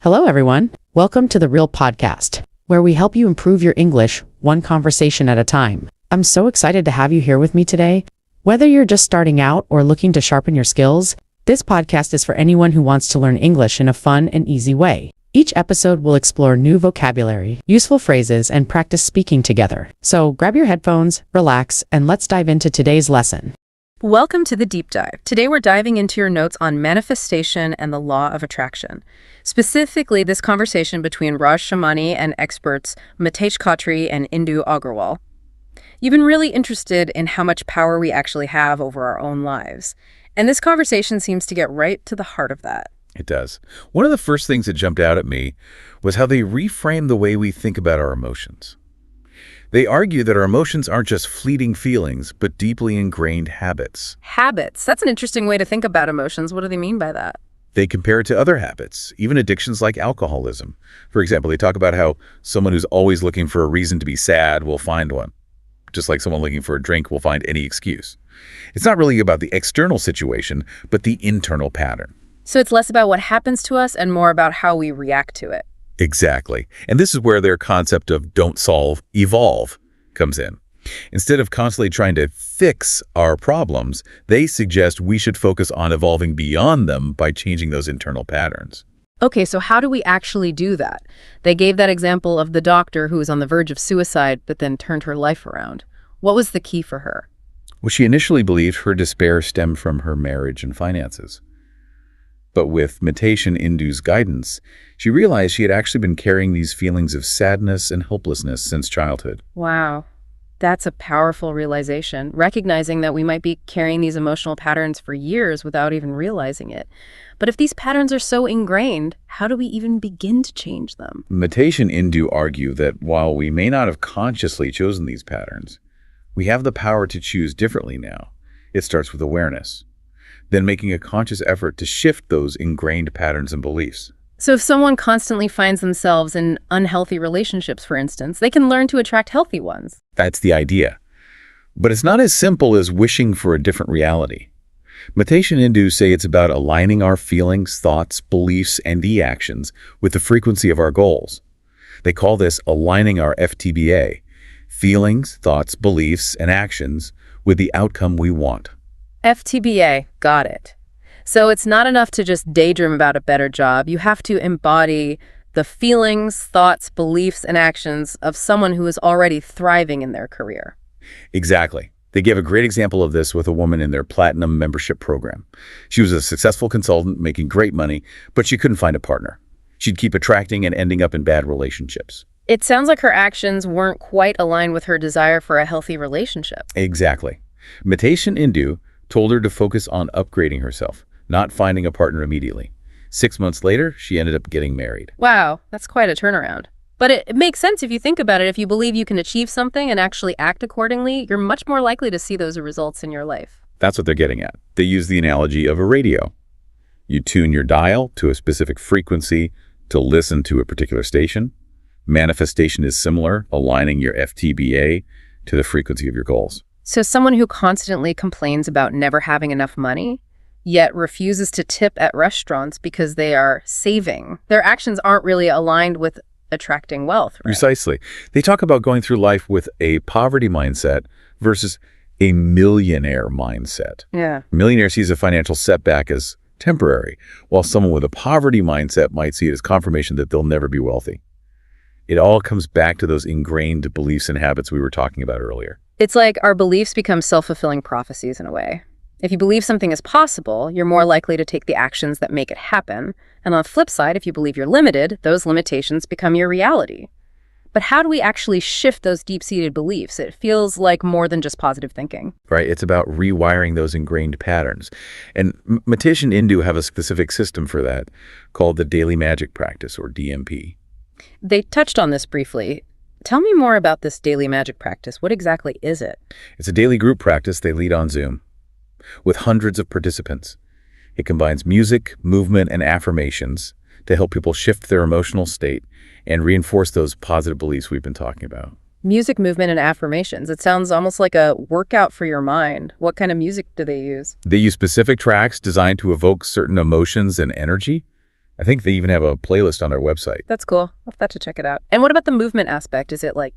Hello, everyone. Welcome to the Real Podcast, where we help you improve your English one conversation at a time. I'm so excited to have you here with me today. Whether you're just starting out or looking to sharpen your skills, this podcast is for anyone who wants to learn English in a fun and easy way. Each episode will explore new vocabulary, useful phrases, and practice speaking together. So grab your headphones, relax, and let's dive into today's lesson. Welcome to the Deep Dive. Today we're diving into your notes on manifestation and the law of attraction. Specifically, this conversation between Raj Shamani and experts Mitesh Khatri and Indu Agarwal. You've been really interested in how much power we actually have over our own lives. And this conversation seems to get right to the heart of that. It does. One of the first things that jumped out at me was how they reframe the way we think about our emotions. They argue that our emotions aren't just fleeting feelings, but deeply ingrained habits. Habits. That's an interesting way to think about emotions. What do they mean by that? They compare it to other habits, even addictions like alcoholism. For example, they talk about how someone who's always looking for a reason to be sad will find one, just like someone looking for a drink will find any excuse. It's not really about the external situation, but the internal pattern. So it's less about what happens to us and more about how we react to it. Exactly. And this is where their concept of don't solve, evolve comes in. Instead of constantly trying to fix our problems, they suggest we should focus on evolving beyond them by changing those internal patterns. Okay, so how do we actually do that? They gave that example of the doctor who was on the verge of suicide but then turned her life around. What was the key for her? Well, she initially believed her despair stemmed from her marriage and finances. But with Mitesh and Indu's guidance, she realized she had actually been carrying these feelings of sadness and helplessness since childhood. Wow, that's a powerful realization, recognizing that we might be carrying these emotional patterns for years without even realizing it. But if these patterns are so ingrained, how do we even begin to change them? Mitesh and Indu argue that while we may not have consciously chosen these patterns, we have the power to choose differently now. It starts with awareness, then making a conscious effort to shift those ingrained patterns and beliefs. So if someone constantly finds themselves in unhealthy relationships, for instance, they can learn to attract healthy ones. That's the idea. But it's not as simple as wishing for a different reality. Mitesh and Indu say it's about aligning our feelings, thoughts, beliefs, and actions with the frequency of our goals. They call this aligning our FTBA, feelings, thoughts, beliefs, and actions with the outcome we want. FTBA, got it. So it's not enough to just daydream about a better job. You have to embody the feelings, thoughts, beliefs, and actions of someone who is already thriving in their career. Exactly. They give a great example of this with a woman in their Platinum membership program. She was a successful consultant making great money, but she couldn't find a partner. She'd keep attracting and ending up in bad relationships. It sounds like her actions weren't quite aligned with her desire for a healthy relationship. Exactly. Mitesh and Indu told her to focus on upgrading herself, not finding a partner immediately. 6 months later, she ended up getting married. Wow, that's quite a turnaround. But it makes sense if you think about it. If you believe you can achieve something and actually act accordingly, you're much more likely to see those results in your life. That's what they're getting at. They use the analogy of a radio. You tune your dial to a specific frequency to listen to a particular station. Manifestation is similar, aligning your FTBA to the frequency of your goals. So someone who constantly complains about never having enough money, yet refuses to tip at restaurants because they are saving, their actions aren't really aligned with attracting wealth, right? Precisely. They talk about going through life with a poverty mindset versus a millionaire mindset. Yeah. A millionaire sees a financial setback as temporary, while someone with a poverty mindset might see it as confirmation that they'll never be wealthy. It all comes back to those ingrained beliefs and habits we were talking about earlier. It's like our beliefs become self-fulfilling prophecies in a way. If you believe something is possible, you're more likely to take the actions that make it happen. And on the flip side, if you believe you're limited, those limitations become your reality. But how do we actually shift those deep-seated beliefs? It feels like more than just positive thinking. Right? It's about rewiring those ingrained patterns. And Mitesh and Indu have a specific system for that called the Daily Magic Practice, or DMP. They touched on this briefly. Tell me more about this daily magic practice. What exactly is it? It's a daily group practice they lead on Zoom with hundreds of participants. It combines music, movement, and affirmations to help people shift their emotional state and reinforce those positive beliefs we've been talking about. Music, movement, and affirmations. It sounds almost like a workout for your mind. What kind of music do they use? They use specific tracks designed to evoke certain emotions and energy. I think they even have a playlist on their website. That's cool. I'll have to check it out. And what about the movement aspect? Is it like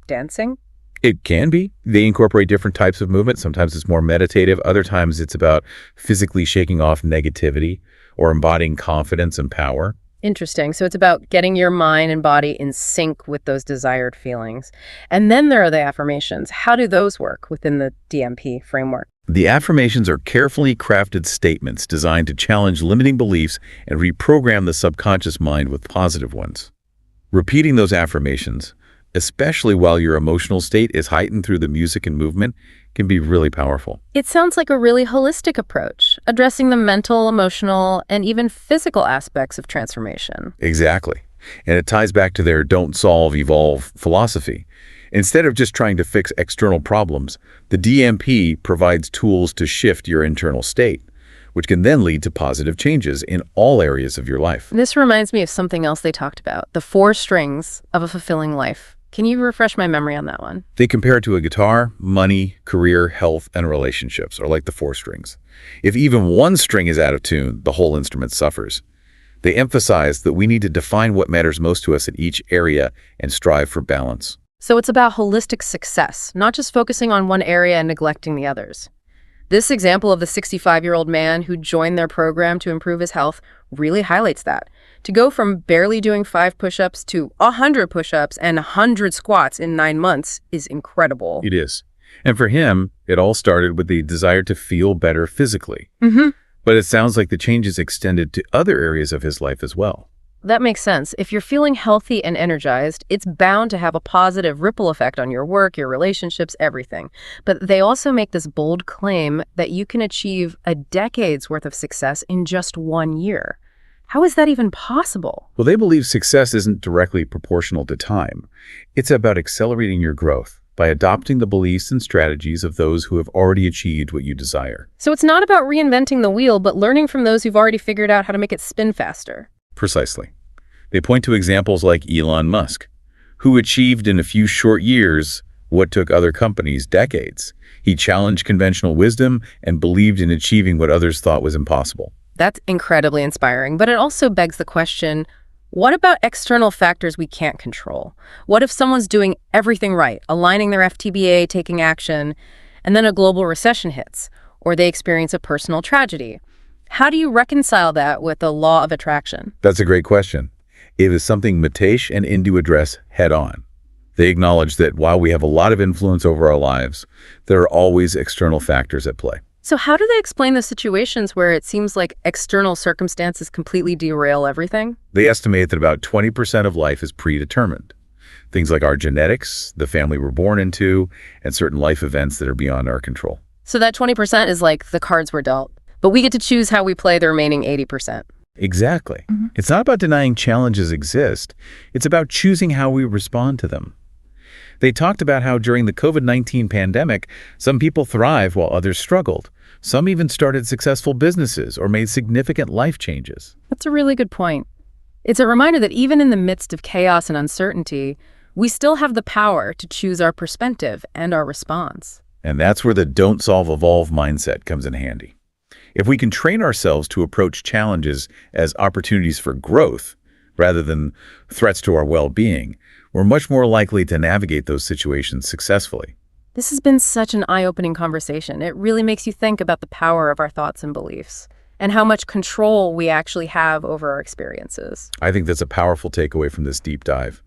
dancing? It can be. They incorporate different types of movement. Sometimes it's more meditative. Other times it's about physically shaking off negativity or embodying confidence and power. Interesting. So it's about getting your mind and body in sync with those desired feelings. And then there are the affirmations. How do those work within the DMP framework? The affirmations are carefully crafted statements designed to challenge limiting beliefs and reprogram the subconscious mind with positive ones. Repeating those affirmations, especially while your emotional state is heightened through the music and movement, can be really powerful. It sounds like a really holistic approach, addressing the mental, emotional, and even physical aspects of transformation. Exactly. And it ties back to their don't solve, evolve philosophy. Instead of just trying to fix external problems, the DMP provides tools to shift your internal state, which can then lead to positive changes in all areas of your life. This reminds me of something else they talked about, the 4 strings of a fulfilling life. Can you refresh my memory on that one? They compare it to a guitar. Money, career, health, and relationships are like the 4 strings. If even one string is out of tune, the whole instrument suffers. They emphasize that we need to define what matters most to us in each area and strive for balance. So it's about holistic success, not just focusing on one area and neglecting the others. This example of the 65-year-old man who joined their program to improve his health really highlights that. To go from barely doing 5 push-ups to 100 push-ups and 100 squats in 9 months is incredible. It is. And for him, it all started with the desire to feel better physically. But it sounds like the changes extended to other areas of his life as well. That makes sense. If you're feeling healthy and energized, it's bound to have a positive ripple effect on your work, your relationships, everything. But they also make this bold claim that you can achieve a decade's worth of success in just 1 year. How is that even possible? Well, they believe success isn't directly proportional to time. It's about accelerating your growth by adopting the beliefs and strategies of those who have already achieved what you desire. So it's not about reinventing the wheel, but learning from those who've already figured out how to make it spin faster. Precisely. They point to examples like Elon Musk, who achieved in a few short years what took other companies decades. He challenged conventional wisdom and believed in achieving what others thought was impossible. That's incredibly inspiring, but it also begs the question, what about external factors we can't control? What if someone's doing everything right, aligning their FTBA, taking action, and then a global recession hits, or they experience a personal tragedy? How do you reconcile that with the law of attraction? That's a great question. It is something Mitesh and Indu address head-on. They acknowledge that while we have a lot of influence over our lives, there are always external factors at play. So how do they explain the situations where it seems like external circumstances completely derail everything? They estimate that about 20% of life is predetermined. Things like our genetics, the family we're born into, and certain life events that are beyond our control. So that 20% is like the cards we're dealt, but we get to choose how we play the remaining 80%. Exactly. It's not about denying challenges exist. It's about choosing how we respond to them. They talked about how during the COVID-19 pandemic, some people thrived while others struggled. Some even started successful businesses or made significant life changes. That's a really good point. It's a reminder that even in the midst of chaos and uncertainty, we still have the power to choose our perspective and our response. And that's where the don't solve, evolve mindset comes in handy. If we can train ourselves to approach challenges as opportunities for growth rather than threats to our well-being, we're much more likely to navigate those situations successfully. This has been such an eye-opening conversation. It really makes you think about the power of our thoughts and beliefs and how much control we actually have over our experiences. I think that's a powerful takeaway from this deep dive.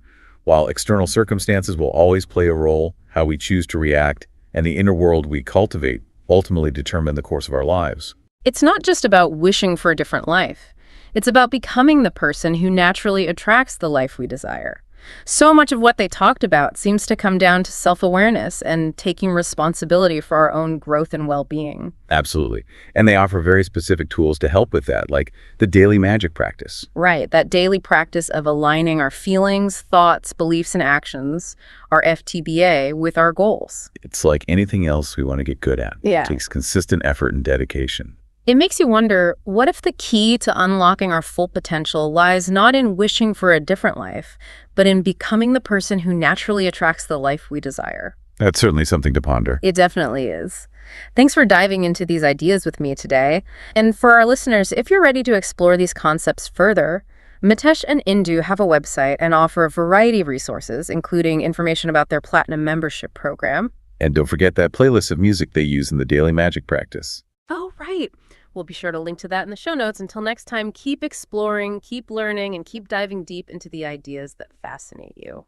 While external circumstances will always play a role, how we choose to react and the inner world we cultivate ultimately determine the course of our lives. It's not just about wishing for a different life. It's about becoming the person who naturally attracts the life we desire. So much of what they talked about seems to come down to self-awareness and taking responsibility for our own growth and well-being. Absolutely. And they offer very specific tools to help with that, like the daily magic practice. Right, that daily practice of aligning our feelings, thoughts, beliefs, and actions, our FTBA, with our goals. It's like anything else we want to get good at. Yeah. It takes consistent effort and dedication. It makes you wonder, what if the key to unlocking our full potential lies not in wishing for a different life, but in becoming the person who naturally attracts the life we desire? That's certainly something to ponder. It definitely is. Thanks for diving into these ideas with me today. And for our listeners, if you're ready to explore these concepts further, Mitesh and Indu have a website and offer a variety of resources, including information about their Platinum membership program. And don't forget that playlist of music they use in the daily magic practice. Oh, right. We'll be sure to link to that in the show notes. Until next time, keep exploring, keep learning, and keep diving deep into the ideas that fascinate you.